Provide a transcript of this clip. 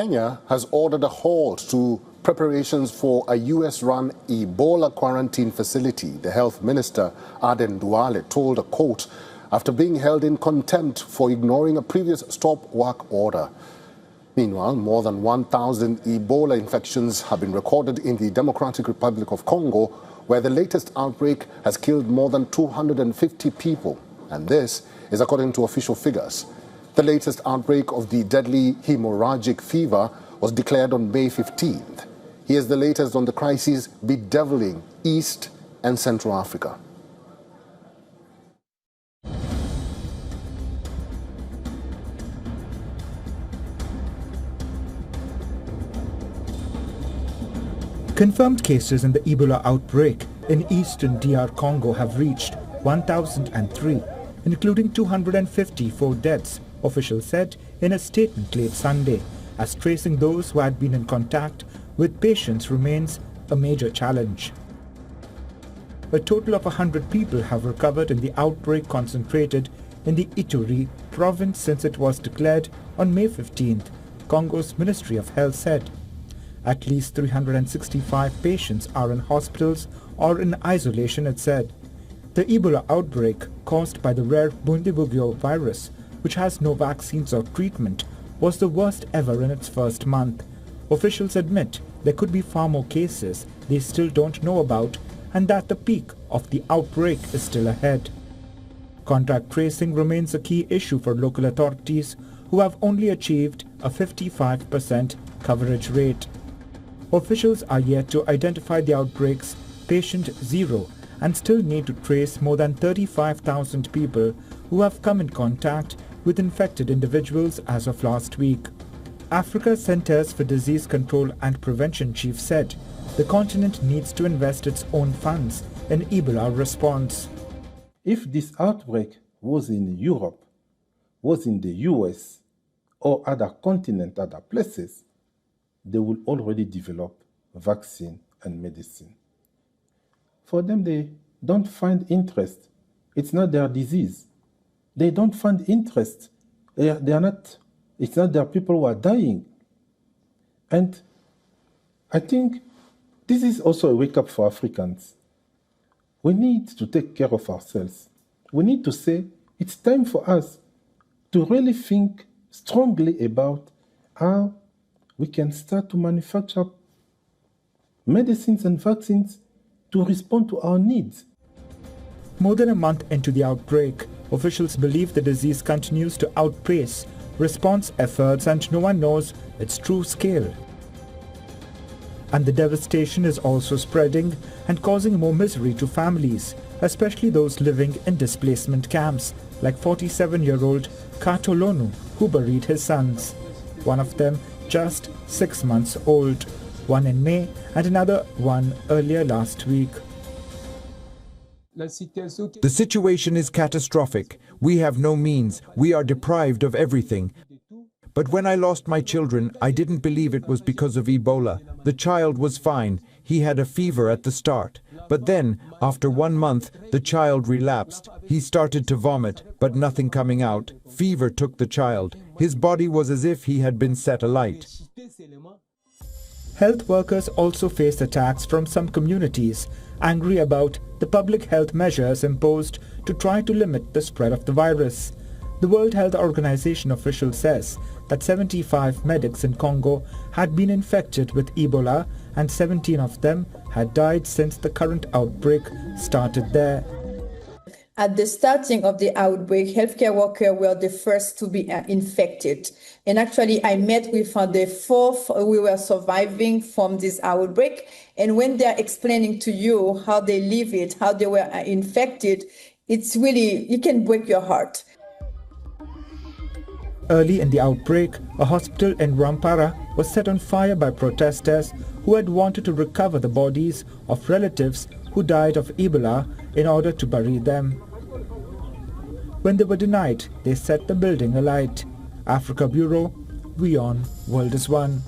Kenya has ordered a halt to preparations for a US-run Ebola quarantine facility, the health minister, Aden Duale, told a court after being held in contempt for ignoring a previous stop work order. Meanwhile, more than 1,000 Ebola infections have been recorded in the Democratic Republic of Congo, where the latest outbreak has killed more than 250 people. And this is according to official figures. The latest outbreak of the deadly hemorrhagic fever was declared on May 15th. Here's the latest on the crisis bedeviling East and Central Africa. Confirmed cases in the Ebola outbreak in eastern DR Congo have reached 1,003, including 254 deaths, officials said in a statement late Sunday, as tracing those who had been in contact with patients remains a major challenge. A total of 100 people have recovered in the outbreak concentrated in the Ituri province since it was declared on May 15th, Congo's Ministry of Health said. At least 365 patients are in hospitals or in isolation, it said. The Ebola outbreak, caused by the rare Bundibugyo virus, which has no vaccines or treatment, was the worst ever in its first month. Officials admit there could be far more cases they still don't know about and that the peak of the outbreak is still ahead. Contact tracing remains a key issue for local authorities, who have only achieved a 55% coverage rate. Officials are yet to identify the outbreak's patient zero and still need to trace more than 35,000 people who have come in contact with infected individuals as of last week. Africa's Centers for Disease Control and Prevention chief said the continent needs to invest its own funds in Ebola response. If this outbreak was in Europe, was in the US, or other continents, other places, they will already develop vaccine and medicine. For them, they don't find interest. It's not their disease. They don't find interest. It's not their people who are dying. And I think this is also a wake-up for Africans. We need to take care of ourselves. We need to say it's time for us to really think strongly about how we can start to manufacture medicines and vaccines to respond to our needs. More than a month into the outbreak, officials believe the disease continues to outpace response efforts and no one knows its true scale. And the devastation is also spreading and causing more misery to families, especially those living in displacement camps, like 47-year-old Katolonu, who buried his sons. One of them just 6 months old, one in May and another one earlier last week. The situation is catastrophic. We have no means. We are deprived of everything. But when I lost my children, I didn't believe it was because of Ebola. The child was fine. He had a fever at the start. But then, after 1 month, the child relapsed. He started to vomit, but nothing coming out. Fever took the child. His body was as if he had been set alight. Health workers also faced attacks from some communities, angry about the public health measures imposed to try to limit the spread of the virus. The World Health Organization official says that 75 medics in Congo had been infected with Ebola and 17 of them had died since the current outbreak started there. At the starting of the outbreak, healthcare workers were the first to be infected. And actually, I met with the fourth we were surviving from this outbreak. And when they're explaining to you how they live it, how they were infected, it's really, you can break your heart. Early in the outbreak, a hospital in Rwampara was set on fire by protesters who had wanted to recover the bodies of relatives who died of Ebola in order to bury them. When they were denied, they set the building alight. Africa Bureau, WION World is One.